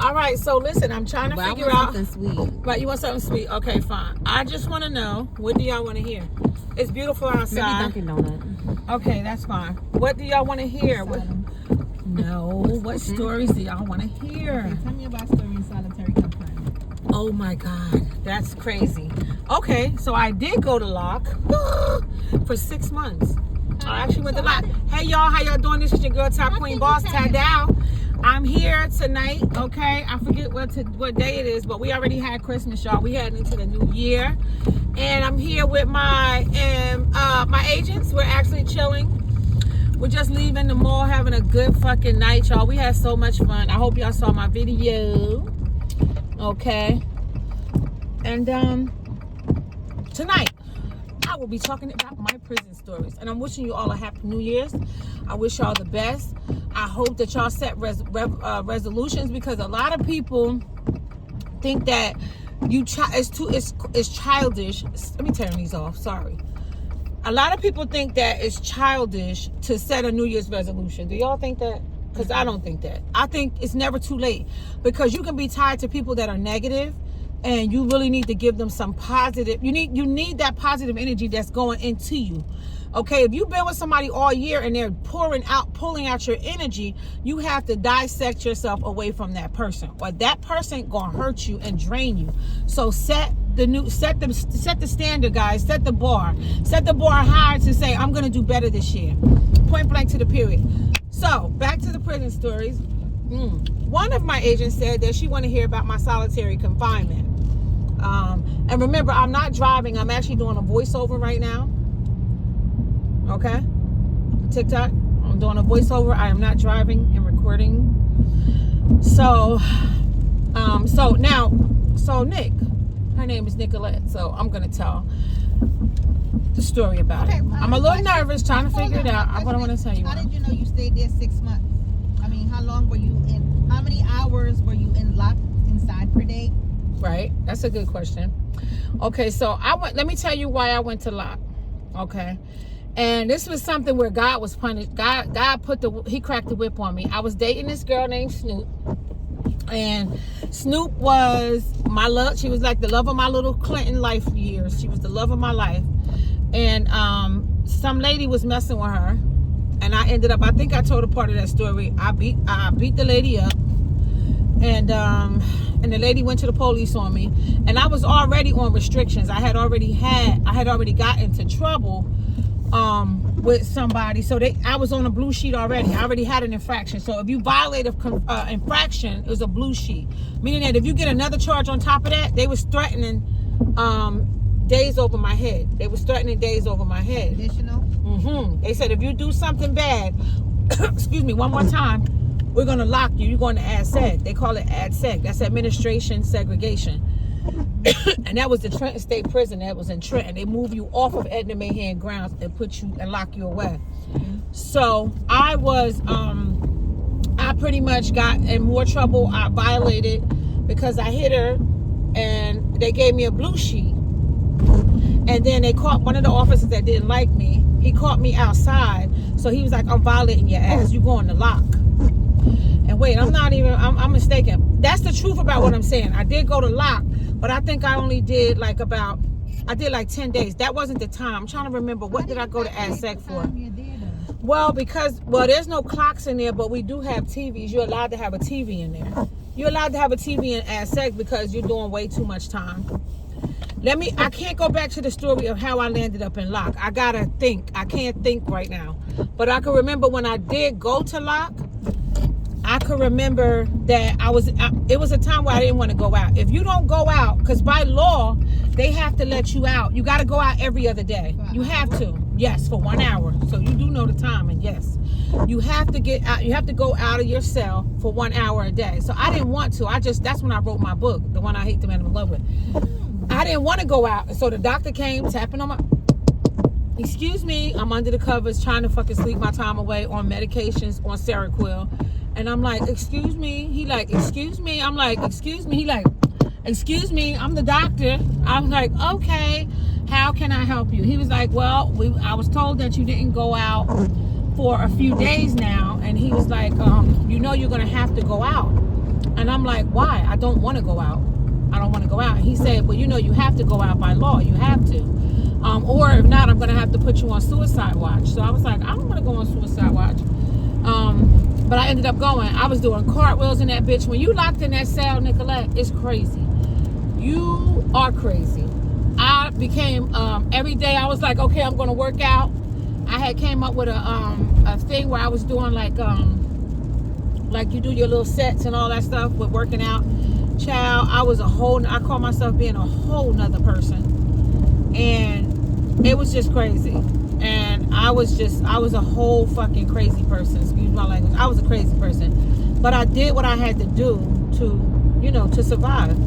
All right, so listen, I'm trying to figure out. something sweet. Right, you want something sweet? Okay, fine. I just want to know, what do y'all want to hear? It's beautiful outside. Maybe Dunkin' Donut. Okay, that's fine. What do y'all want to hear? No, what stories do y'all want to hear? Okay, tell me about story in solitary confinement. Oh my God, that's crazy. Okay, so I did go to lock for 6 months. I actually went to lock. Hey y'all, how y'all doing? This is your girl, Top Queen Boss, Tadao. I'm here tonight, okay? I forget what day it is, but we already had Christmas, y'all. We heading into the new year. And I'm here with my agents. We're actually chilling. We're just leaving the mall, having a good fucking night, y'all. We had so much fun. I hope y'all saw my video. Okay. And tonight, I will be talking about my prison stories. And I'm wishing you all a happy New Year's. I wish y'all the best. I hope that y'all set resolutions, because a lot of people think that it's childish. Let me turn these off. Sorry. A lot of people think that it's childish to set a New Year's resolution. Do y'all think that? Because I don't think that. I think it's never too late, because you can be tied to people that are negative, and you really need to give them some positive. You need that positive energy that's going into you. Okay, if you've been with somebody all year and they're pulling out your energy, you have to dissect yourself away from that person, or that person gonna hurt you and drain you. So set the standard, guys. Set the bar high to say, I'm gonna do better this year. Point blank to the period. So back to the prison stories. One of my agents said that she wanted to hear about my solitary confinement. And remember, I'm not driving. I'm actually doing a voiceover right now. Okay, TikTok. I'm doing a voiceover. I am not driving and recording. So Nick, her name is Nicolette. So I'm gonna tell the story about it. I'm a little nervous trying to figure it out. What I want to tell you. How did you know you stayed there 6 months? I mean, how long were you in? How many hours were you locked inside per day? Right, that's a good question. Okay, so let me tell you why I went to lock. Okay. And this was something where God was punished. God he cracked the whip on me. I was dating this girl named Snoop. And Snoop was my love. She was like the love of my little Clinton life years. She was the love of my life. And some lady was messing with her. And I think I told a part of that story. I beat the lady up. And the lady went to the police on me. And I was already on restrictions. I had already got into trouble with somebody, so I was on a blue sheet already. I already had an infraction. So if you violate an infraction, it was a blue sheet, meaning that if you get another charge on top of that, they was threatening days over my head. Additional? They said if you do something bad, excuse me, one more time, we're gonna lock you. You're going to ADSEG. They call it ADSEG. That's administration segregation. And that was the Trenton State Prison that was in Trenton. They move you off of Edna Mayhan grounds and lock you away. So I pretty much got in more trouble. I violated because I hit her, and they gave me a blue sheet. And then they caught one of the officers that didn't like me. He caught me outside. So he was like, I'm violating your ass. You going to lock. And wait, I'm mistaken. That's the truth about what I'm saying. I did go to lock, but I think I only did like 10 days. That wasn't the time. I'm trying to remember, what did I go to ADSEG for? Well, there's no clocks in there, but we do have TVs. You're allowed to have a TV in there. You're allowed to have a TV in ADSEG because you're doing way too much time. I can't go back to the story of how I landed up in lock. I gotta think. I can't think right now. But I can remember when I did go to lock, I could remember that it was a time where I didn't want to go out. If you don't go out, because by law, they have to let you out. You got to go out every other day. You have to. Yes, for 1 hour. So you do know the time, and yes. You have to get out. You have to go out of your cell for 1 hour a day. So I didn't want to. That's when I wrote my book, the one I Hate the Man I'm in love with. I didn't want to go out. So the doctor came tapping on my... Excuse me, I'm under the covers trying to fucking sleep my time away on medications, on Seroquel. And I'm like, excuse me. He like, excuse me. I'm like, excuse me. He like, excuse me. I'm the doctor. I'm like, okay, how can I help you? He was like, well, I was told that you didn't go out for a few days now. And he was like, you know you're going to have to go out. And And I'm like, why? I don't want to go out. I don't want to go out. He said, well, you know, you have to go out by law. You have to. Or if not, I'm going to have to put you on suicide watch. So I was like, I don't want to go on suicide watch. But I ended up going. I was doing cartwheels in that bitch. When you locked in that cell, Nicolette, it's crazy. You are crazy. I became, every day I was like, okay, I'm going to work out. I had came up with a thing where I was doing like you do your little sets and all that stuff with working out. Child, I call myself being a whole nother person. And it was just crazy. And I was a whole fucking crazy person. Excuse my language. I was a crazy person. But I did what I had to do to survive.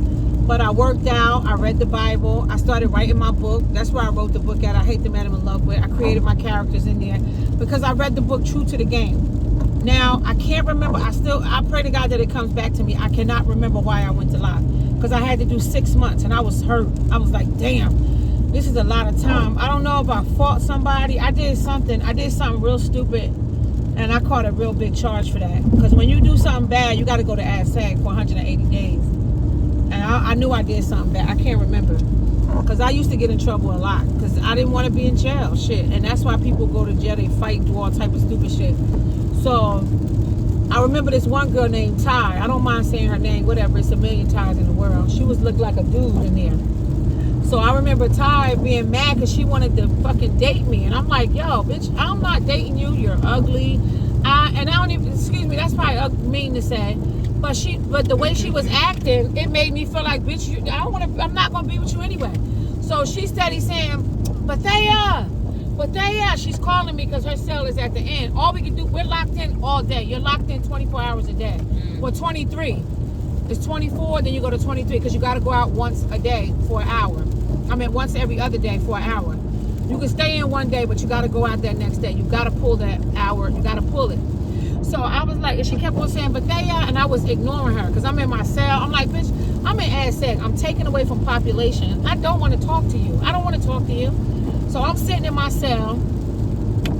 But I worked out. I read the Bible. I started writing my book. That's where I wrote the book at. I Hate the Man I'm in Love With. I created my characters in there because I read the book True to the Game. Now, I can't remember. I pray to God that it comes back to me. I cannot remember why I went to lock. Because I had to do 6 months and I was hurt. I was like, damn, this is a lot of time. I don't know if I fought somebody. I did something real stupid. And I caught a real big charge for that. Because when you do something bad, you got to go to ASAG for 180 days. And I knew I did something bad. I can't remember. Because I used to get in trouble a lot. Because I didn't want to be in jail. Shit. And that's why people go to jail. They fight, do all type of stupid shit. So, I remember this one girl named Ty. I don't mind saying her name. Whatever. It's a million Ties in the world. She looked like a dude in there. So, I remember Ty being mad because she wanted to fucking date me. And I'm like, yo, bitch, I'm not dating you. You're ugly. And I don't even, excuse me, that's probably mean to say. But the way she was acting, it made me feel like, bitch, I'm not gonna be with you anyway. So she steady saying, Bethea, she's calling me because her cell is at the end. All we can do, we're locked in all day. You're locked in 24 hours a day. Well, 23. It's 24, then you go to 23 because you got to go out once a day for an hour. I mean, once every other day for an hour. You can stay in one day, but you got to go out that next day. You got to pull that hour. You got to pull it. So I was like, and she kept on saying, Bethea, and I was ignoring her because I'm in my cell. I'm like, bitch, I'm in ASAG. I'm taken away from population. I don't want to talk to you. I don't want to talk to you. So I'm sitting in my cell.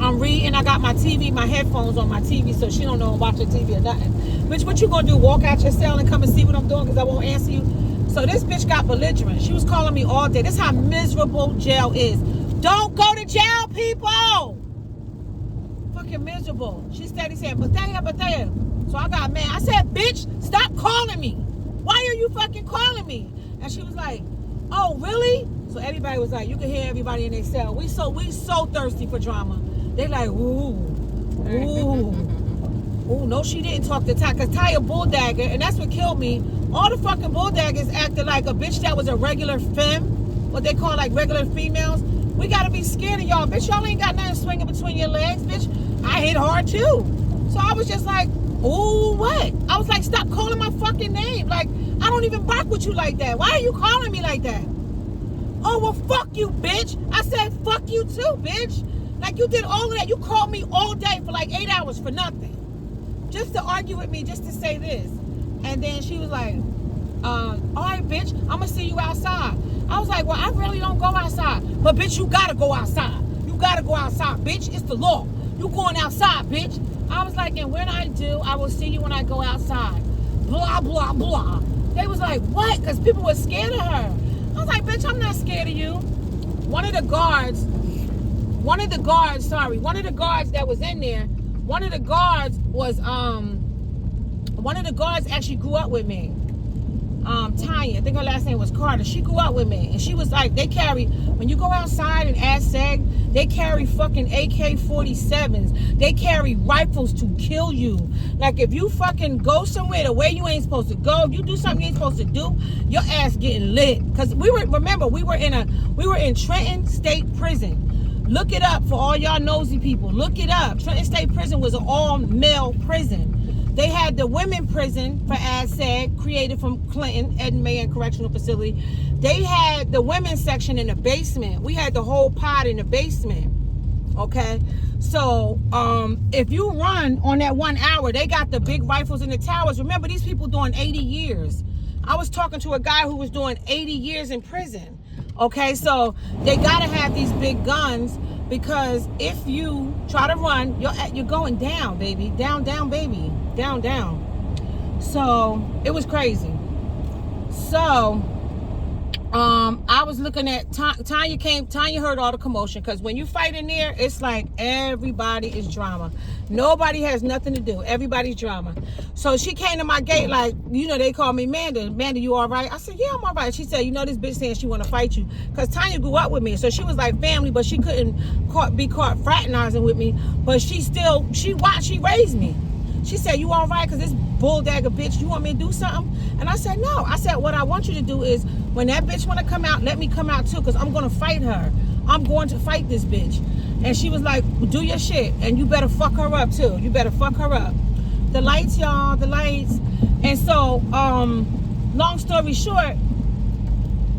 I'm reading. I got my TV, my headphones on my TV, so she don't know I'm watching TV or nothing. Bitch, what you gonna do? Walk out your cell and come and see what I'm doing because I won't answer you? So this bitch got belligerent. She was calling me all day. This is how miserable jail is. Don't go to jail, people. Fucking miserable. She steady saying, Bethea. So I got mad. I said, bitch, stop calling me. Why are you fucking calling me? And she was like, oh, really? So everybody was like, you can hear everybody in their cell. We so thirsty for drama. They like, ooh. Ooh, no, she didn't talk to Ty. Because Ty a bulldagger, and that's what killed me. All the fucking bulldaggers acted like a bitch that was a regular femme. What they call like regular females. We got to be scared of y'all. Bitch, y'all ain't got nothing swinging between your legs, bitch. I hit hard too. So I was just like, ooh, what? I was like, stop calling my fucking name. Like, I don't even bark with you like that. Why are you calling me like that? Oh, well, fuck you, bitch. I said, fuck you too, bitch. Like, you did all of that. You called me all day for like 8 hours for nothing. Just to argue with me, just to say this. And then she was like, all right, bitch, I'm going to see you outside. I was like, well, I really don't go outside. But, bitch, you got to go outside. You got to go outside, bitch. It's the law. You going outside, bitch. I was like, and when I do, I will see you when I go outside. Blah, blah, blah. They was like, what? Because people were scared of her. I was like, bitch, I'm not scared of you. One of the guards that was in there, one of the guards actually grew up with me. Tanya, I think her last name was Cardi. She grew up with me. And she was like, when you go outside and ASAG, they carry fucking AK-47s. They carry rifles to kill you. Like, if you fucking go somewhere the way you ain't supposed to go, if you do something you ain't supposed to do, your ass getting lit. Because we were in Trenton State Prison. Look it up for all y'all nosy people. Look it up. Trenton State Prison was an all-male prison. They had the women prison for ASAG, created from Clinton, Ed and Mayan Correctional Facility. They had the women's section in the basement. We had the whole pod in the basement. Okay? So, if you run on that 1 hour, they got the big rifles in the towers. Remember, these people doing 80 years. I was talking to a guy who was doing 80 years in prison. Okay? So, they got to have these big guns because if you try to run, you're going down, baby. Down, baby. Down. So it was crazy. So I was looking at Tanya heard all the commotion, because when you fight in there, it's like everybody is drama. Nobody has nothing to do. Everybody's drama. So she came to my gate like, they call me Manda. Manda, you all right? I said, yeah, I'm all right. She said, this bitch saying she want to fight you. Because Tanya grew up with me. So she was like family, but she couldn't be caught fraternizing with me. But she raised me. She said, you all right? Because this bulldagger bitch, you want me to do something? And I said, no. I said, what I want you to do is, when that bitch want to come out, let me come out too, because I'm going to fight her. I'm going to fight this bitch. And she was like, do your shit. And you better fuck her up too. You better fuck her up. The lights, y'all, the lights. And so, long story short,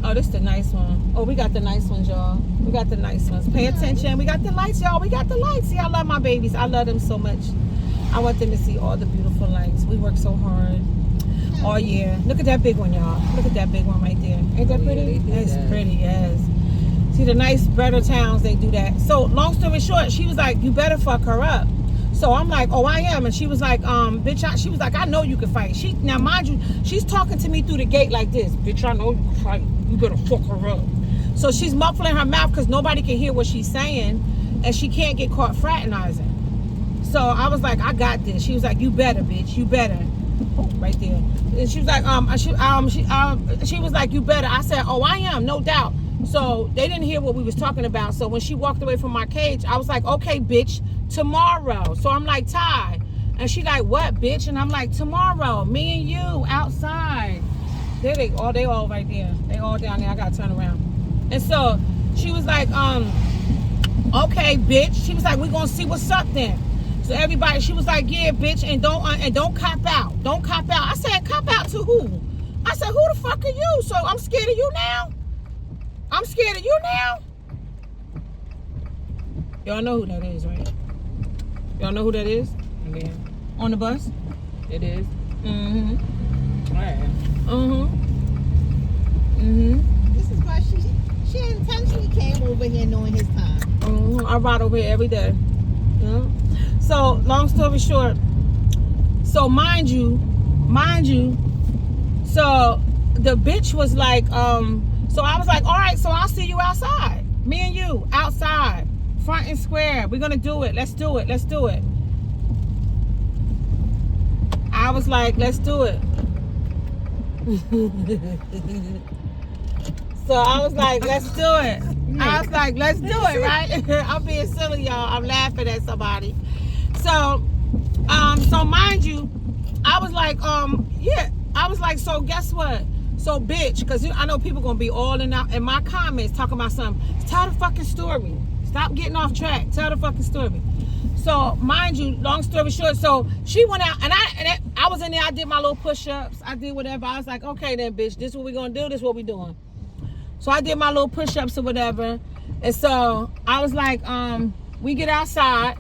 oh, this is the nice one. Oh, we got the nice ones, y'all. We got the nice ones. Pay attention. We got the lights, y'all. We got the lights. See, I love my babies. I love them so much. I want them to see all the beautiful lights. We work so hard all year. Look at that big one, y'all. Look at that big one right there. Ain't that pretty? It's pretty, yes. See, the nice, better towns, they do that. So, long story short, she was like, you better fuck her up. So, I'm like, oh, I am. And she was like, bitch, she was like, I know you can fight. Now, mind you, she's talking to me through the gate like this. Bitch, I know you can fight. You better fuck her up. So, she's muffling her mouth because nobody can hear what she's saying. And she can't get caught fraternizing. So I was like, I got this. She was like, you better, bitch, you better. Oh, right there. And she was like, she was like, you better. I said, oh, I am, no doubt. So they didn't hear what we was talking about. So when she walked away from my cage, I was like, okay, bitch, tomorrow. So I'm like, Ty. And she like, what, bitch? And I'm like, tomorrow, me and you outside. There they all right there. They all down there. I gotta turn around. And so she was like, okay, bitch. She was like, we're gonna see what's up then. So everybody, she was like, yeah, bitch, and don't cop out. Don't cop out. I said, cop out to who? I said, who the fuck are you? So I'm scared of you now? I'm scared of you now? Y'all know who that is, right? Y'all know who that is? Yeah. On the bus? It is. Mm-hmm. All right. Mm-hmm. Mm-hmm. This is why she intentionally came over here knowing his time. Mm-hmm. I ride over here every day. Yeah. So, long story short, so mind you, so the bitch was like, so I was like, all right, so I'll see you outside. Me and you, outside, front and square. We're going to do it. Let's do it. Let's do it. I was like, let's do it. So I was like, let's do it. I was like, let's do it, right? I'm being silly, y'all. I'm laughing at somebody. So, so mind you, I was like, yeah. I was like, so guess what? So, bitch, because I know people going to be all in my comments talking about something. Tell the fucking story. Stop getting off track. Tell the fucking story. So, mind you, long story short, so she went out, and I was in there. I did my little push-ups. I did whatever. I was like, okay then, bitch, this is what we going to do. This is what we doing. So I did my little push-ups or whatever. And so I was like, we get outside.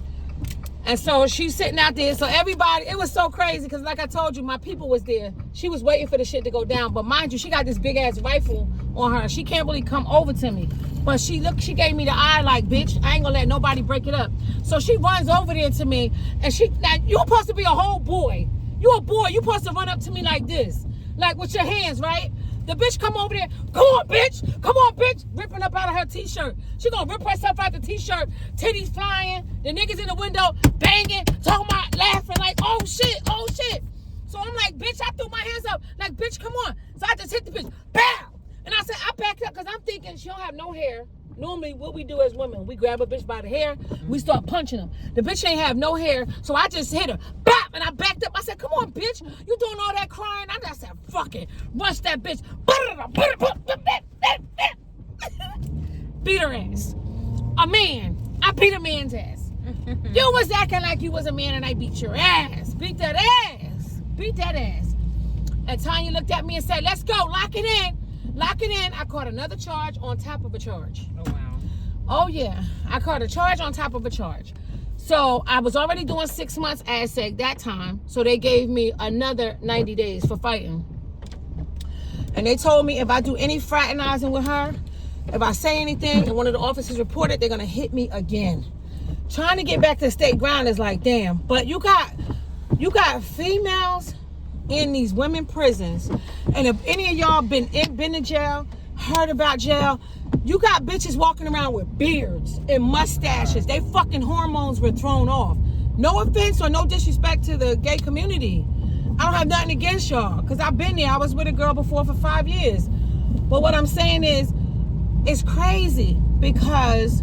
And so she's sitting out there. So everybody, it was so crazy because like I told you, my people was there. She was waiting for the shit to go down. But mind you, she got this big-ass rifle on her. She can't really come over to me. But she gave me the eye like, bitch, I ain't gonna let nobody break it up. So she runs over there to me. And now, you're supposed to be a whole boy. You're a boy. You're supposed to run up to me like this. Like with your hands, right? The bitch come over there, come on, bitch, come on, bitch, ripping up out of her t-shirt. She gonna rip herself out the t-shirt, titties flying, the niggas in the window banging, talking about laughing like, oh shit, oh shit. So I'm like, bitch, I threw my hands up, like, bitch, come on. So I just hit the bitch, bow. And I said, I backed up because I'm thinking she don't have no hair. Normally, what we do as women, we grab a bitch by the hair, we start punching them. The bitch ain't have no hair, so I just hit her. Bop! And I backed up. I said, come on, bitch. You doing all that crying? I just said, fuck it. Rush that bitch. Beat her ass. A man. I beat a man's ass. You was acting like you was a man and I beat your ass. Beat that ass. Beat that ass. And Tanya looked at me and said, let's go. Lock it in. Lock it in. I caught another charge on top of a charge. Oh, wow. Oh, yeah. I caught a charge on top of a charge. So I was already doing 6 months ASEC that time. So they gave me another 90 days for fighting. And they told me if I do any fraternizing with her, if I say anything and one of the officers reported, they're going to hit me again. Trying to get back to the state ground is like, damn. But you got females in these women prisons, and if any of y'all been in jail, heard about jail, you got bitches walking around with beards and mustaches. They fucking hormones were thrown off. No offense or no disrespect to the gay community. I don't have nothing against y'all, because I've been there. I was with a girl before for 5 years. But what I'm saying is, it's crazy because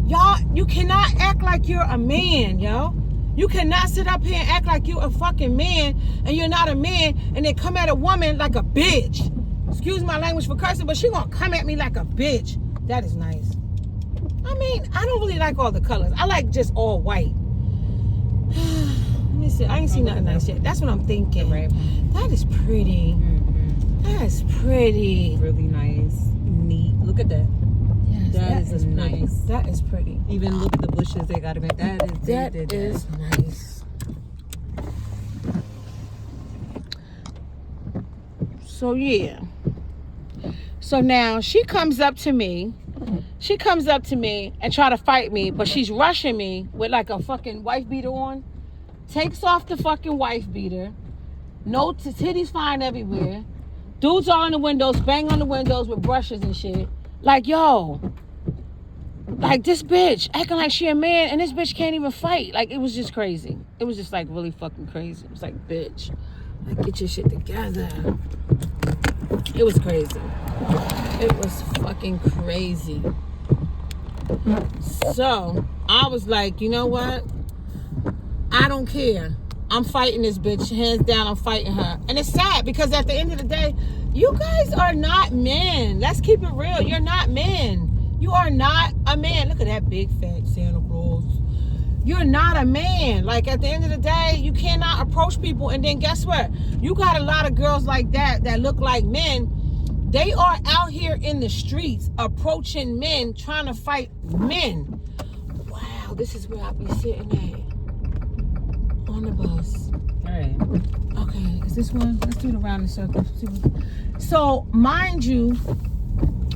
y'all, you cannot act like you're a man, yo. You cannot sit up here and act like you're a fucking man and you're not a man, and then come at a woman like a bitch. Excuse my language for cursing, but she gonna come at me like a bitch. That is nice. I mean, I don't really like all the colors. I like just all white. Let me see. I ain't seen nothing nice yet. That's what I'm thinking. That is pretty. That is pretty. Really nice. Neat. Look at that. Yes, that is nice. That is pretty. Even look at the bushes they gotta make. That is nice. So yeah. So now she comes up to me. She comes up to me and try to fight me, but she's rushing me with like a fucking wife beater on. Takes off the fucking wife beater. No titties flying everywhere. Dudes all in the windows, bang on the windows with brushes and shit. Like, yo. Like, this bitch acting like she a man, and this bitch can't even fight. Like, it was just crazy. It was just like really fucking crazy. It was like, bitch, like, get your shit together. It was crazy. It was fucking crazy. So I was like, you know what? I don't care. I'm fighting this bitch. Hands down, I'm fighting her. And it's sad because at the end of the day, you guys are not men. Let's keep it real. You're not men. You are not a man. Look at that big fat Santa Claus. You're not a man. Like, at the end of the day, you cannot approach people. And then guess what? You got a lot of girls like that look like men. They are out here in the streets approaching men, trying to fight men. Wow, this is where I be sitting at. On the bus. All right. Okay, is this one? Let's do it around the circle. So, mind you,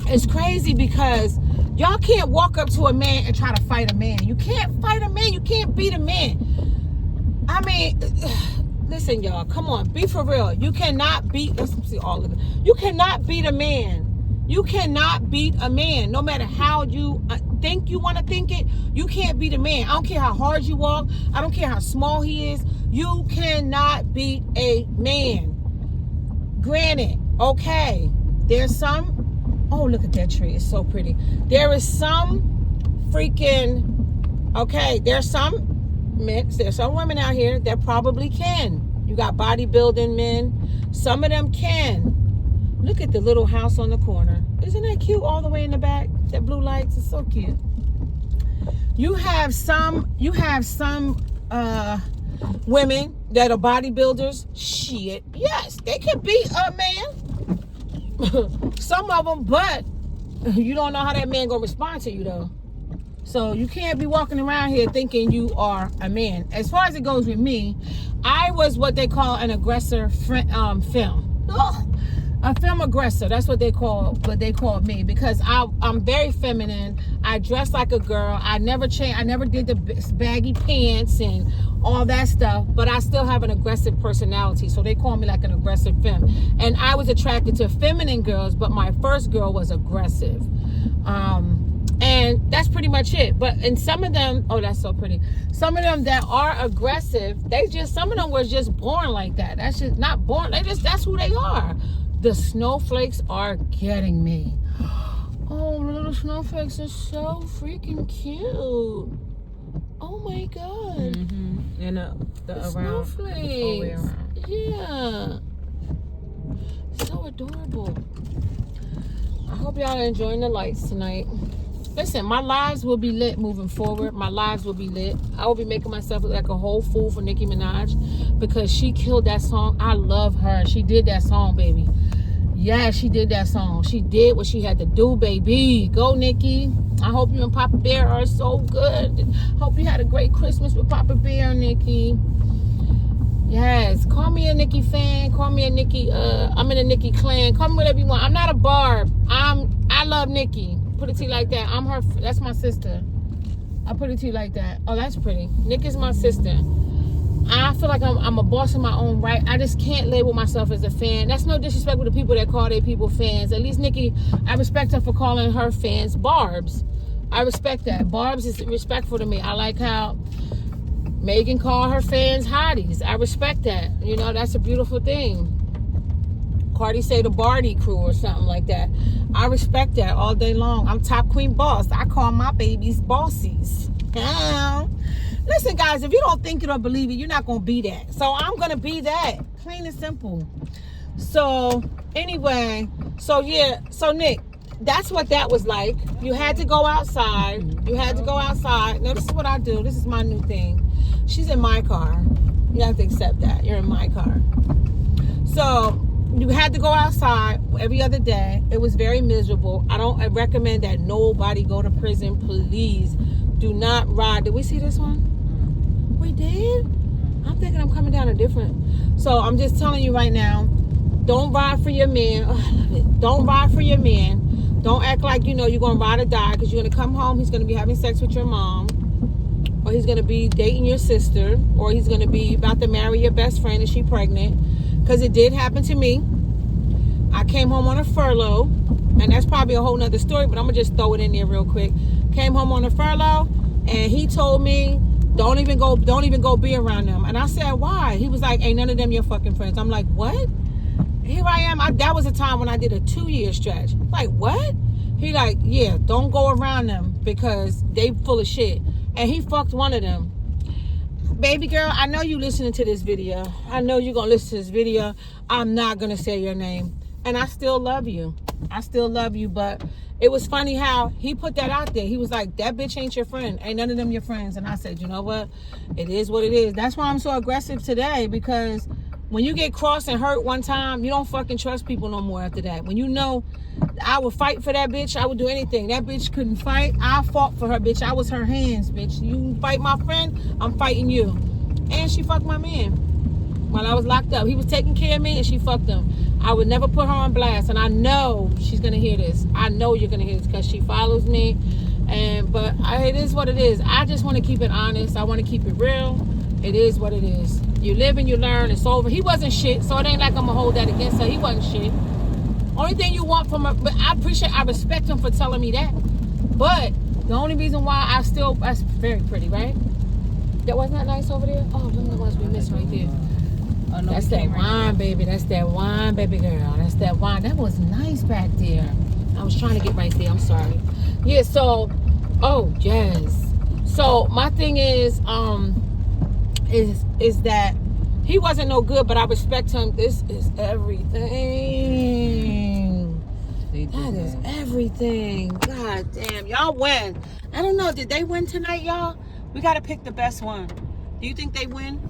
it's crazy because y'all can't walk up to a man and try to fight a man. You can't fight a man. You can't beat a man. I mean, listen, y'all. Come on, be for real. You cannot beat. Let's see all of it. You cannot beat a man. You cannot beat a man. No matter how you think you want to think it, you can't beat a man. I don't care how hard you walk. I don't care how small he is. You cannot beat a man. Granted, okay, there's some. Oh, look at that tree. It's so pretty. There is some freaking, okay, there's some men, there's some women out here that probably can. You got bodybuilding men. Some of them can. Look at the little house on the corner. Isn't that cute all the way in the back? That blue lights is so cute. You have some women that are bodybuilders. Shit, yes, they can beat a man. Some of them, but you don't know how that man gonna respond to you though. So you can't be walking around here thinking you are a man. As far as it goes with me, I was what they call an aggressor film. A film aggressor, that's what they called me, because I'm very feminine. I dress like a girl. I never changed. I never did the baggy pants and all that stuff, but I still have an aggressive personality, so they call me like an aggressive femme. And I was attracted to feminine girls, but my first girl was aggressive. And that's pretty much it. But and some of them, oh, that's so pretty. Some of them that are aggressive, some of them were just born like that. That's just not born. That's who they are. The snowflakes are getting me. Oh, the little snowflakes are so freaking cute. Oh my God. Mm-hmm. And the around, snowflakes. All the way around. Yeah. So adorable. I hope y'all are enjoying the lights tonight. Listen, my lives will be lit moving forward. My lives will be lit. I will be making myself look like a whole fool for Nicki Minaj because she killed that song. I love her. She did that song, baby. Yeah, she did that song. She did what she had to do, baby. Go, Nicki. I hope you and Papa Bear are so good. Hope you had a great Christmas with Papa Bear, Nicki. Yes, call me a Nicki fan. Call me a Nicki. I'm in a Nicki clan. Call me whatever you want. I'm not a Barb. I love Nicki. Put it to you like that. I'm her. That's my sister. I put it to you like that. Oh, that's pretty. Nicki's my sister. I feel like I'm a boss in my own right. I just can't label myself as a fan. That's no disrespect with the people that call their people fans. At least Nicki, I respect her for calling her fans Barbs. I respect that. Barbs is respectful to me. I like how Megan called her fans hotties. I respect that. You know, that's a beautiful thing. Cardi say the Barty crew or something like that. I respect that all day long. I'm top queen boss. I call my babies bossies. Listen, guys, if you don't think it or believe it, you're not going to be that. So I'm going to be that. Plain and simple. So anyway, so yeah. So Nick, that's what that was like. You had to go outside. You had to go outside. Now, this is what I do. This is my new thing. She's in my car. You have to accept that. You're in my car. So you had to go outside every other day. It was very miserable. I recommend that nobody go to prison. Please do not ride. Did we see this one? We did? I'm thinking I'm coming down a different. So I'm just telling you right now, don't ride for your man. Oh, I love it. Don't ride for your man. Don't act like, you know, you're going to ride or die, because you're going to come home, he's going to be having sex with your mom, or he's going to be dating your sister, or he's going to be about to marry your best friend and she pregnant. Because it did happen to me. I came home on a furlough, and that's probably a whole nother story, but I'm going to just throw it in there real quick. Came home on a furlough, and he told me, don't even go be around them. And I said, why? He was like, ain't none of them your fucking friends. I'm like, what? Here I am. That was a time when I did a 2-year stretch. Like, what? He like, yeah, don't go around them because they full of shit. And he fucked one of them. Baby girl, I know you listening to this video. I know you're going to listen to this video. I'm not going to say your name. And I still love you. I still love you. But it was funny how he put that out there. He was like, that bitch ain't your friend. Ain't none of them your friends. And I said, you know what? It is what it is. That's why I'm so aggressive today, because when you get crossed and hurt one time, you don't fucking trust people no more after that. When you know I would fight for that bitch, I would do anything. That bitch couldn't fight. I fought for her, bitch. I was her hands, bitch. You fight my friend, I'm fighting you. And she fucked my man while I was locked up. He was taking care of me and she fucked him. I would never put her on blast. And I know she's going to hear this. I know you're going to hear this because she follows me. But it is what it is. I just want to keep it honest. I want to keep it real. It is what it is. You live and you learn. It's over. He wasn't shit, so it ain't like I'm going to hold that against her. He wasn't shit. Only thing you want from her, but I respect him for telling me that. But the only reason why that's very pretty, right? That wasn't that nice over there? Oh, them the ones we missed right there. Oh, no, that's that wine, baby. That's that wine, baby girl. That's that wine. That was nice back there. I was trying to get right there. I'm sorry. Yeah, so, oh, yes. So, my thing is that he wasn't no good, but I respect him. This is everything. That is everything. God damn. Y'all win. I don't know. Did they win tonight, y'all? We got to pick the best one. Do you think they win?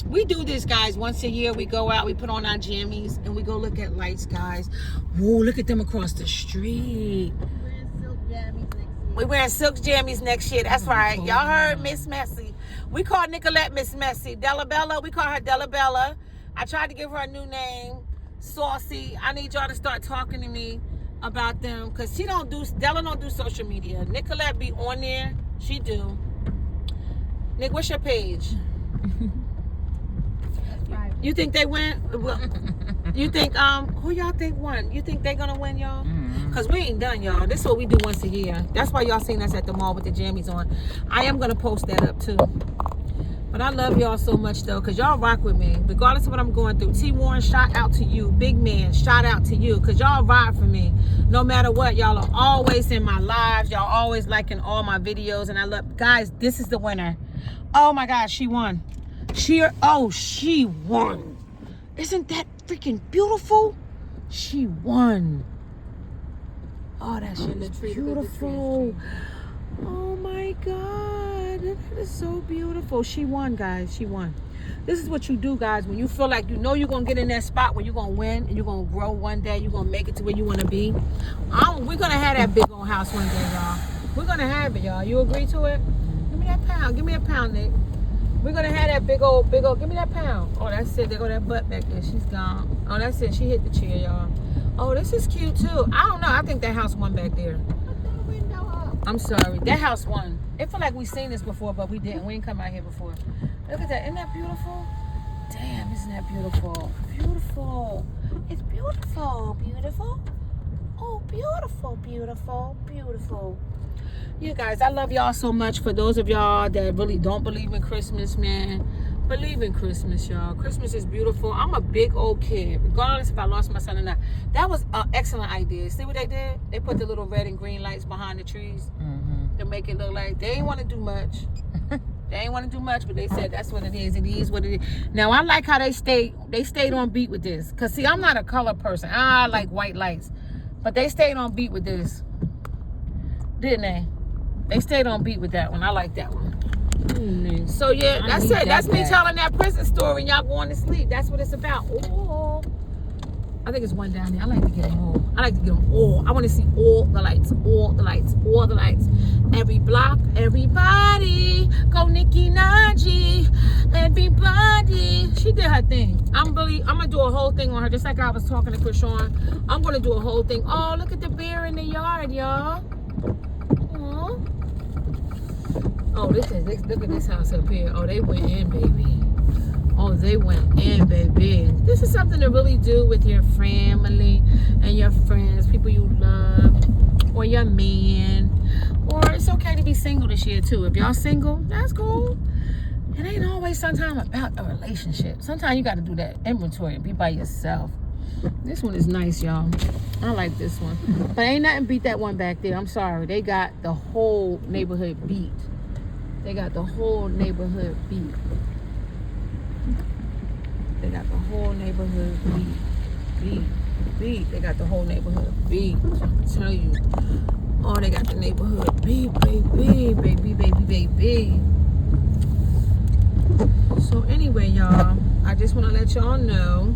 We do this, guys, once a year. We go out, we put on our jammies, and we go look at lights, guys. Whoa, look at them across the street. We're wearing silk jammies next year. That's right. Y'all heard Miss Messy. We call Nicolette Miss Messy. Della Bella, we call her Della Bella. I tried to give her a new name, Saucy. I need y'all to start talking to me about them, because Della don't do social media. Nicolette be on there. She do. Nick, what's your page? You think they win? You think who y'all think won? You think they gonna win, y'all? Because we ain't done, y'all. This is what we do once a year. That's why y'all seen us at the mall with the jammies on. I am gonna post that up too. But I love y'all so much though, because y'all rock with me regardless of what I'm going through. T Warren, shout out to you. Big man, shout out to you, because y'all ride for me no matter what. Y'all are always in my lives. Y'all always liking all my videos, and I love, guys, this is the winner. Oh my God, she won. She won. Isn't that freaking beautiful? She won. Oh, that shit looks beautiful. Oh my God, that is so beautiful. She won, guys. She won. This is what you do, guys, when you feel like you know you're gonna get in that spot where you're gonna win and you're gonna grow one day. You're gonna make it to where you want to be. We're gonna have that big old house one day, y'all. We're gonna have it, y'all. You agree to it? Give me that pound. Give me a pound, Nick. We're gonna have that big old, give me that pound. Oh, that's it. There go that butt back there. She's gone. Oh, that's it. She hit the chair, y'all. Oh, this is cute too. I don't know. I think that house won back there. I'm sorry. That house won. It feel like we seen this before, but we didn't. We didn't come out here before. Look at that. Isn't that beautiful? Damn, isn't that beautiful? Beautiful. It's beautiful. Beautiful. Oh, beautiful, beautiful, beautiful. You guys, I love y'all so much. For those of y'all that really don't believe in Christmas, man, believe in Christmas, y'all. Christmas is beautiful. I'm a big old kid, regardless if I lost my son or not. That was an excellent idea. See what they did? They put the little red and green lights behind the trees to make it look like they ain't want to do much. They ain't want to do much, but they said that's what it is. It is what it is. Now, I like how they stayed on beat with this. Because, see, I'm not a color person. I like white lights. But they stayed on beat with this. Didn't they? They stayed on beat with that one. I like that one. So, yeah, that's it. That's me telling that prison story and y'all going to sleep. That's what it's about. Oh, I think it's one down there. I like to get them all. I like to get them all. I want to see all the lights. All the lights. All the lights. Every block. Everybody. Go Nicki, Minaj. Everybody. She did her thing. I'm going to do a whole thing on her. Just like I was talking to Krishawn. I'm going to do a whole thing. Oh, look at the bear in the yard, y'all. Oh, look at this house up here. Oh, they went in, baby. Oh, they went in, baby. This is something to really do with your family and your friends, people you love, or your man. Or it's okay to be single this year, too. If y'all single, that's cool. It ain't always sometimes about a relationship. Sometimes you got to do that inventory and be by yourself. This one is nice, y'all. I like this one. But ain't nothing beat that one back there. I'm sorry. They got the whole neighborhood beat. They got the whole neighborhood beat. They got the whole neighborhood beat. They got the whole neighborhood beat. I tell you. Oh, they got the neighborhood beat, baby. So anyway, y'all, I just want to let y'all know.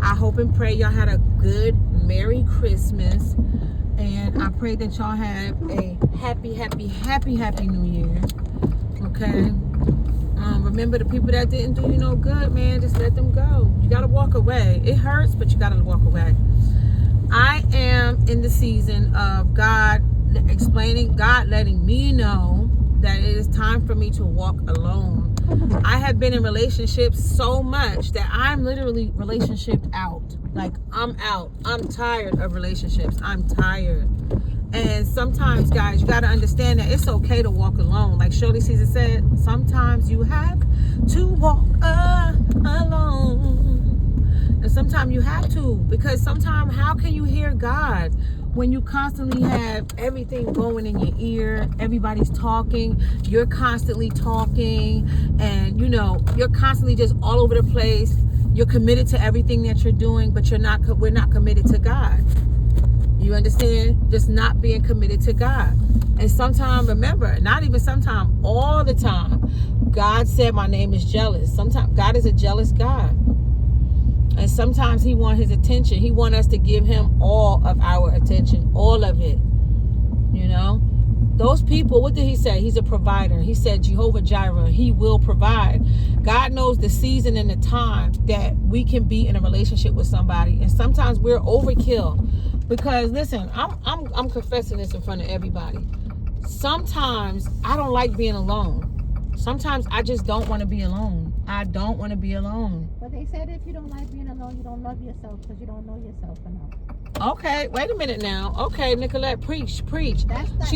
I hope and pray y'all had a good, Merry Christmas. And I pray that y'all have a happy New Year. Okay? Remember the people that didn't do you no good, man, just let them go. You got to walk away. It hurts, but you got to walk away. I am in the season of God letting me know that it is time for me to walk alone. I have been in relationships so much that I'm literally relationship out. Like, I'm out. I'm tired of relationships. I'm tired. And sometimes, guys, you got to understand that it's okay to walk alone. Like Shirley Caesar said, sometimes you have to walk alone. And sometimes you have to. Because sometimes, how can you hear God when you constantly have everything going in your ear? Everybody's talking. You're constantly talking. And, you're constantly just all over the place. You're committed to everything that you're doing, but we're not committed to God. You understand? Just not being committed to God. And sometimes, remember, not even sometimes, all the time, God said my name is jealous. Sometimes God is a jealous God. And sometimes he wants his attention. He wants us to give him all of our attention, all of it. Those people, what did he say? He's a provider. He said, Jehovah Jireh, he will provide. God knows the season and the time that we can be in a relationship with somebody. And sometimes we're overkill. Because listen, I'm confessing this in front of everybody. Sometimes I don't like being alone. Sometimes I just don't want to be alone. I don't want to be alone. But they said if you don't like being alone, you don't love yourself because you don't know yourself enough. Okay, wait a minute now. Okay, Nicolette, preach. That's what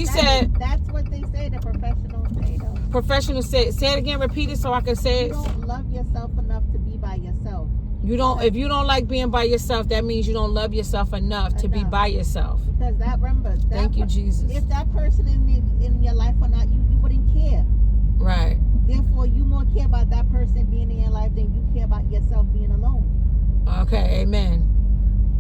they say, the professionals say, though. Professionals say it again, repeat it so I can say it. You don't love yourself enough to be by yourself. If you don't like being by yourself, that means you don't love yourself enough to be by yourself. Because thank you, Jesus. If that person is in your life or not, you wouldn't care. Right. Therefore, you more care about that person being in your life than you care about yourself being alone. Okay, amen.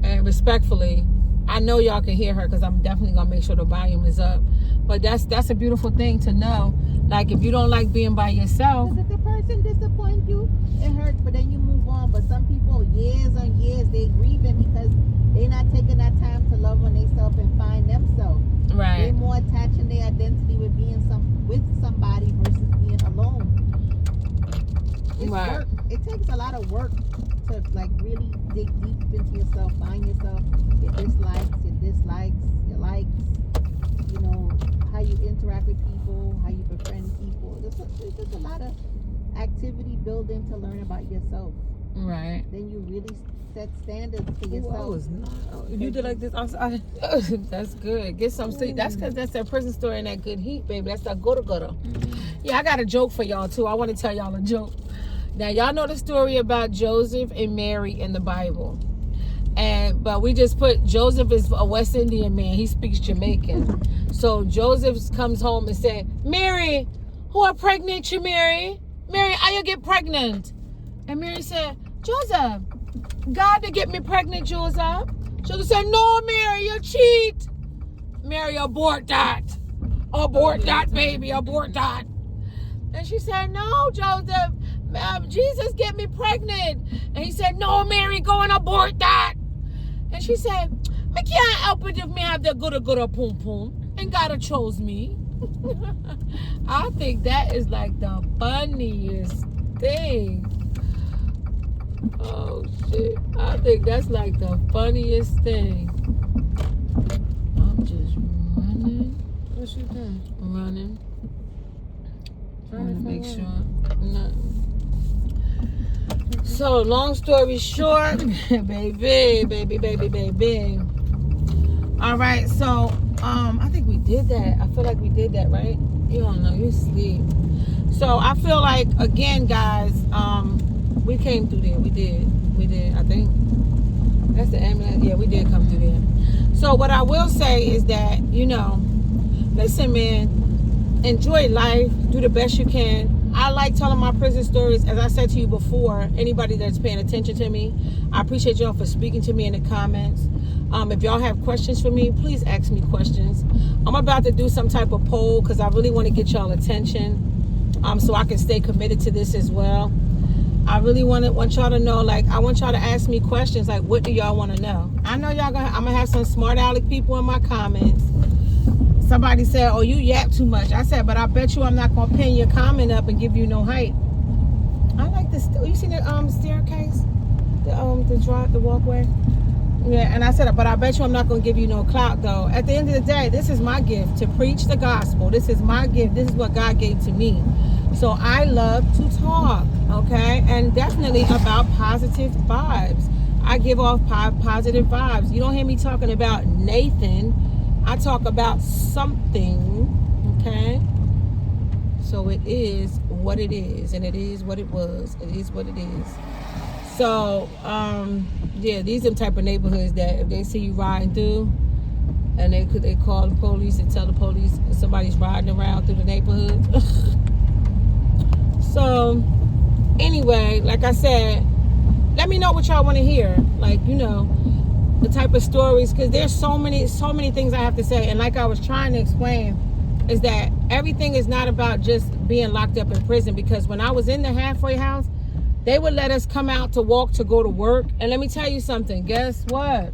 And respectfully, I know y'all can hear her because I'm definitely going to make sure the volume is up. But that's a beautiful thing to know. Like, if you don't like being by yourself. Because if the person disappoints you, it hurts, but then you move on. But some people, years on years, they grieving because they're not taking that time to love on themselves and find themselves. Right. They're more attaching their identity with being with somebody versus being alone. It's work. It takes a lot of work to really dig deep into yourself, find yourself, your dislikes, your likes, how you interact with people, how you befriend people. There's just a lot of activity building to learn about yourself. Right. Then you really set standards for Ooh, yourself. I was not. You did like this. That's good. Get some sleep. That's because that's that prison story and that good heat, baby. That's that gutter. Yeah, I got a joke for y'all too. I want to tell y'all a joke. Now y'all know the story about Joseph and Mary in the Bible, but we just put Joseph is a West Indian man. He speaks Jamaican. So Joseph comes home and said, "Mary, who are pregnant you, Mary? Mary, how you get pregnant?" And Mary said, "Joseph, God to get me pregnant, Joseph." Joseph said, "No, Mary, you cheat." Mary, abort that. Abort that, baby. Abort that. And she said, "No, Joseph, Jesus get me pregnant." And he said, "No, Mary, go and abort that." And she said, "Me can't help it if me have the good poom poom. And God chose me." I think that is like the funniest thing. Oh shit. I think that's like the funniest thing. I'm just running. What you doing? Running. Trying to Make make sure. Nothing. So long story short, baby. All right, so I think we did that. I feel like we did that, right? You don't know, you sleep. So I feel like again, guys, we came through there. We did. I think that's the ambulance. Yeah, we did come through there. So what I will say is that, listen, man, enjoy life. Do the best you can. I like telling my prison stories. As I said to you before, anybody that's paying attention to me, I appreciate y'all for speaking to me in the comments. If y'all have questions for me, please ask me questions. I'm about to do some type of poll because I really want to get y'all attention, so I can stay committed to this as well. I really want y'all to know, like, I want y'all to ask me questions, like, what do y'all want to know? I know I'm gonna have some smart aleck people in my comments. Somebody said, "Oh, you yap too much." I said, "But I bet you I'm not gonna pin your comment up and give you no height." I like this. You see the staircase, the walkway. Yeah, and I said, "But I bet you I'm not gonna give you no clout, though." At the end of the day, this is my gift to preach the gospel. This is my gift. This is what God gave to me. So I love to talk, okay, and definitely about positive vibes. I give off positive vibes. You don't hear me talking about Nathan. I talk about something, okay? So it is what it is, and it is what it was. It is what it is. So, yeah, these are the type of neighborhoods that if they see you riding through, and they call the police and tell the police somebody's riding around through the neighborhood. So, anyway, like I said, let me know what y'all want to hear. Like, the type of stories, because there's so many things I have to say. And like I was trying to explain, is that everything is not about just being locked up in prison. Because when I was in the halfway house, they would let us come out to walk to go to work. And let me tell you something. Guess what?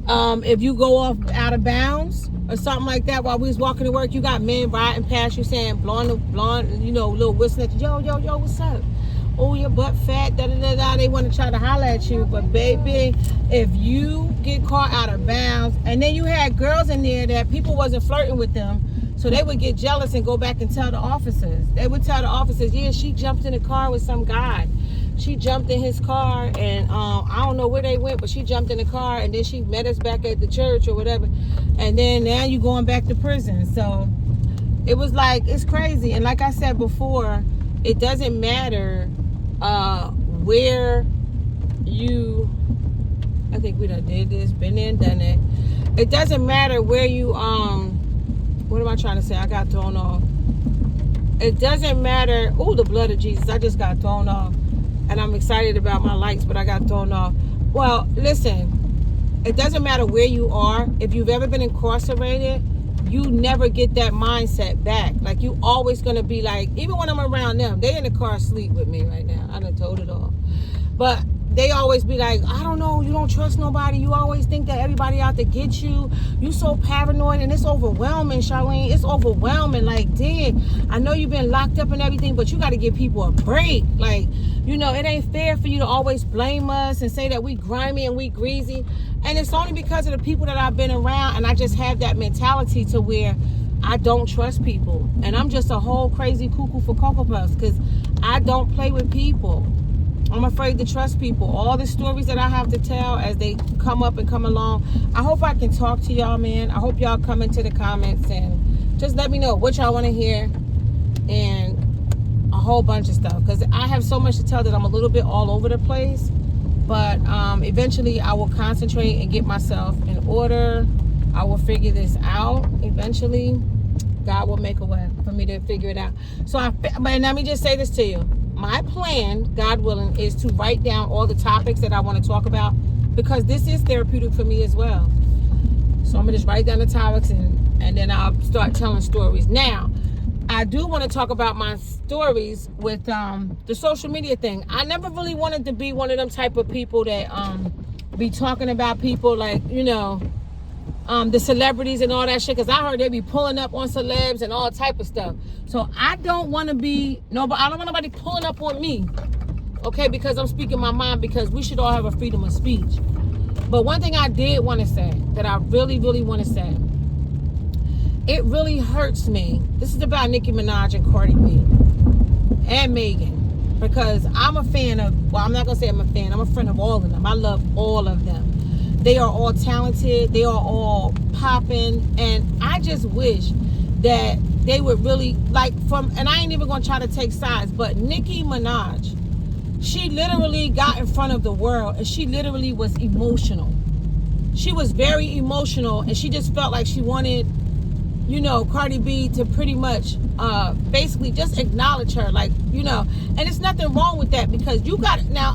If you go off out of bounds or something like that while we was walking to work, you got men riding past you saying, blonde, little whistling at you, yo, what's up? Oh, your butt fat, da-da-da-da. They want to try to holler at you. But, baby, if you get caught out of bounds, and then you had girls in there that people wasn't flirting with them, so they would get jealous and go back and tell the officers. They would tell the officers, yeah, she jumped in the car with some guy. She jumped in his car, and I don't know where they went, but she jumped in the car, and then she met us back at the church or whatever. And then now you going back to prison. So it was like, it's crazy. And like I said before, it doesn't matter where you, I think we done did this, been there and done it. It doesn't matter where you, what am I trying to say? I got thrown off. It doesn't matter. Oh, the blood of Jesus. I just got thrown off. And I'm excited about my likes, but I got thrown off. Well, listen, it doesn't matter where you are. If you've ever been incarcerated, you never get that mindset back. Like, you always going to be like, even when I'm around them, they in the car asleep with me right now. I done told it all. But they always be like, I don't know, you don't trust nobody. You always think that everybody out to get you. You so paranoid, and it's overwhelming, Charlene. It's overwhelming. Like, dang, I know you've been locked up and everything, but you got to give people a break. Like, You know, it ain't fair for you to always blame us and say that we grimy and we greasy. And it's only because of the people that I've been around, and I just have that mentality to where I don't trust people. And I'm just a whole crazy cuckoo for Cocoa Puffs because I don't play with people. I'm afraid to trust people. All the stories that I have to tell as they come up and come along, I hope I can talk to y'all, man. I hope y'all come into the comments and just let me know what y'all want to hear and a whole bunch of stuff. Because I have so much to tell that I'm a little bit all over the place. But eventually I will concentrate and get myself in order. I will figure this out eventually. God will make a way for me to figure it out. So, but let me just say this to you. My plan, God willing, is to write down all the topics that I want to talk about because this is therapeutic for me as well. So I'm going to just write down the topics and then I'll start telling stories. Now, I do want to talk about my stories with the social media thing. I never really wanted to be one of them type of people that be talking about people like, you know, the celebrities and all that shit, because I heard they be pulling up on celebs and all type of stuff. So I don't want to be I don't want nobody pulling up on me, okay, because I'm speaking my mind, because we should all have a freedom of speech. But one thing I did want to say that I really, really want to say, it really hurts me. This is about Nicki Minaj and Cardi B and Megan, because I'm a fan of, well, I'm not going to say I'm a fan, I'm a friend of all of them. I love all of them. They are all talented. They are all popping. And I just wish that they would really, like, and I ain't even going to try to take sides, but Nicki Minaj, she literally got in front of the world and she literally was emotional. She was very emotional and she just felt like she wanted, you know, Cardi B to pretty much basically just acknowledge her, like, you know, and it's nothing wrong with that, because you got, now,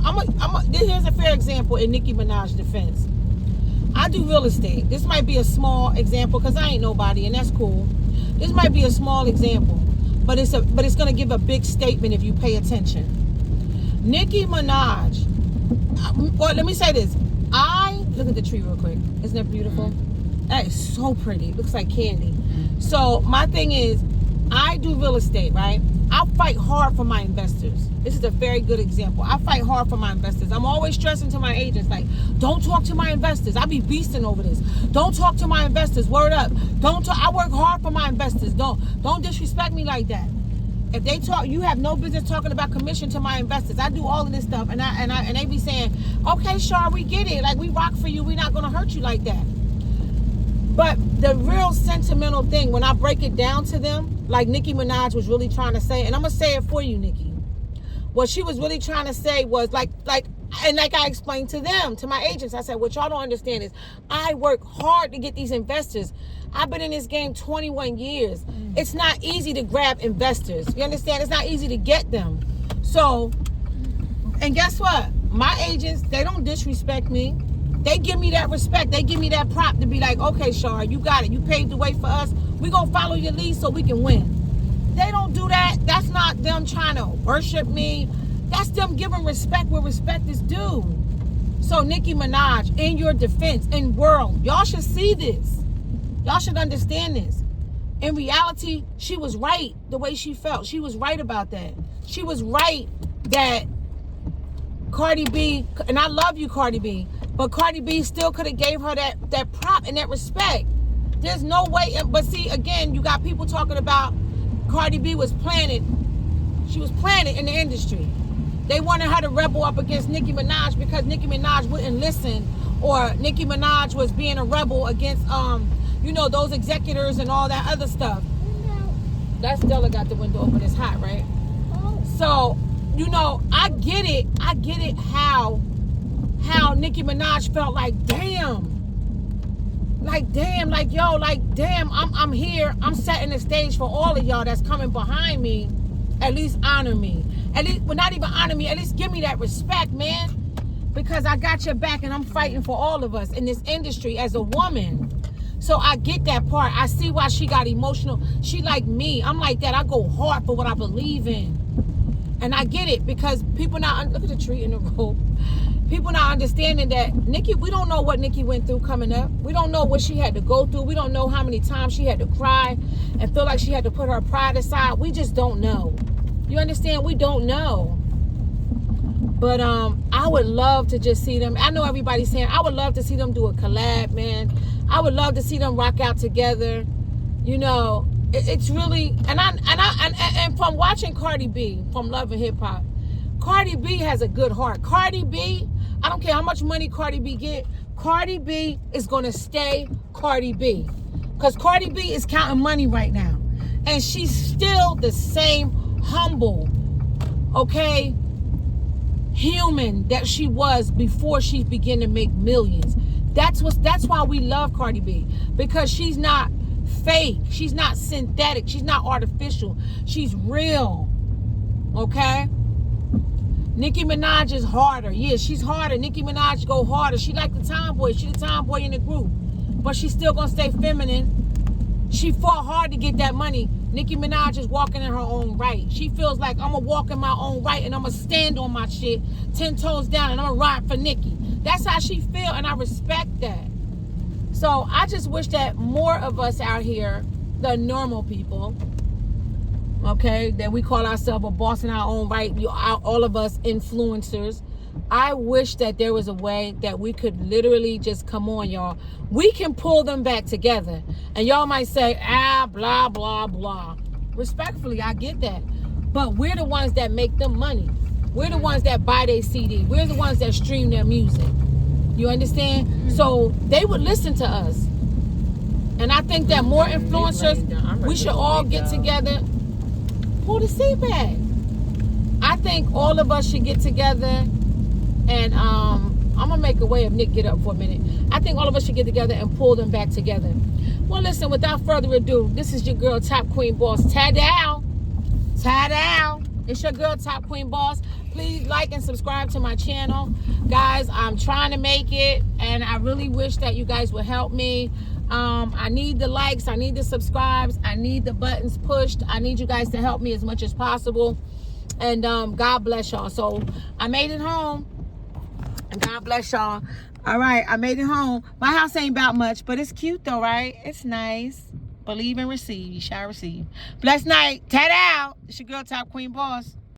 here's a fair example in Nicki Minaj's defense. I do real estate. This might be a small example because I ain't nobody, and that's cool. This might be a small example, but it's going to give a big statement if you pay attention. Nicki Minaj, well, let me say this. Look at the tree real quick. Isn't that beautiful? That is so pretty. It looks like candy. So my thing is, I do real estate, right? I fight hard for my investors. This is a very good example. I fight hard for my investors. I'm always stressing to my agents, like, don't talk to my investors. I be beasting over this. Don't talk to my investors. Word up. Don't talk. I work hard for my investors. Don't disrespect me like that. If they talk, you have no business talking about commission to my investors. I do all of this stuff, and they be saying, okay, Shar, we get it. Like, we rock for you. We're not gonna hurt you like that. But the real sentimental thing, when I break it down to them, like Nicki Minaj was really trying to say, and I'm going to say it for you, Nicki. What she was really trying to say was like I explained to them, to my agents, I said, what y'all don't understand is I work hard to get these investors. I've been in this game 21 years. It's not easy to grab investors. You understand? It's not easy to get them. So, and guess what? My agents, they don't disrespect me. They give me that respect. They give me that prop to be like, okay, Shar, you got it. You paved the way for us. We're going to follow your lead so we can win. They don't do that. That's not them trying to worship me. That's them giving respect where respect is due. So Nicki Minaj, in your defense, in world, y'all should see this. Y'all should understand this. In reality, she was right the way she felt. She was right about that. She was right that Cardi B, and I love you, Cardi B, but Cardi B still could have gave her that prop and that respect. There's no way. But see, again, you got people talking about Cardi B was planted. She was planted in the industry. They wanted her to rebel up against Nicki Minaj because Nicki Minaj wouldn't listen, or Nicki Minaj was being a rebel against, those executors and all that other stuff. That Stella got the window open. It's hot, right? So, I get it. I get it how Nicki Minaj felt like, damn, I'm here. I'm setting the stage for all of y'all that's coming behind me. At least honor me. At least, well, not even honor me. At least give me that respect, man. Because I got your back and I'm fighting for all of us in this industry as a woman. So I get that part. I see why she got emotional. She like me. I'm like that. I go hard for what I believe in. And I get it because people not, look at the tree in the road. People not understanding that Nicki, we don't know what Nicki went through coming up. We don't know what she had to go through. We don't know how many times she had to cry and feel like she had to put her pride aside. We just don't know. You understand? We don't know. But I would love to just see them. I know everybody's saying I would love to see them do a collab, man. I would love to see them rock out together. You know, it's really and from watching Cardi B from Love and Hip Hop, Cardi B has a good heart. Cardi B, I don't care how much money Cardi B get, Cardi B is gonna stay Cardi B, because Cardi B is counting money right now, and she's still the same humble, okay, human that she was before she began to make millions. That's why we love Cardi B, because she's not fake, she's not synthetic, she's not artificial, she's real. Okay, Nicki Minaj is harder. Yeah, she's harder. Nicki Minaj go harder. She like the tomboy. She the tomboy in the group, but she's still gonna stay feminine. She fought hard to get that money. Nicki Minaj is walking in her own right. She feels like I'm gonna walk in my own right, and I'm gonna stand on my shit 10 toes down, and I'm gonna ride for Nicki. That's how she feel, and I respect that. So I just wish that more of us out here, the normal people, okay, that we call ourselves a boss in our own right, all of us influencers, I wish that there was a way that we could literally just, come on, y'all, we can pull them back together. And y'all might say, blah, blah, blah. Respectfully, I get that. But we're the ones that make them money. We're the ones that buy their CD. We're the ones that stream their music. You understand? Mm-hmm. So they would listen to us. And I think that more influencers, we should all get together. Pull the seat back. I think all of us should get together, and I'm gonna make a way of Nick get up for a minute. I think all of us should get together and pull them back together. Well, listen, without further ado, this is your girl, Top Queen Boss. Tie down. It's your girl, Top Queen Boss. Please like and subscribe to my channel. Guys, I'm trying to make it, and I really wish that you guys would help me. I need the likes, I need the subscribes, I need the buttons pushed. I need you guys to help me as much as possible. And God bless y'all. So I made it home. And God bless y'all. All right, I made it home. My house ain't about much, but it's cute though, right? It's nice. Believe and receive. You shall receive. Blessed night. Tat out. It's your girl, Top Queen Boss.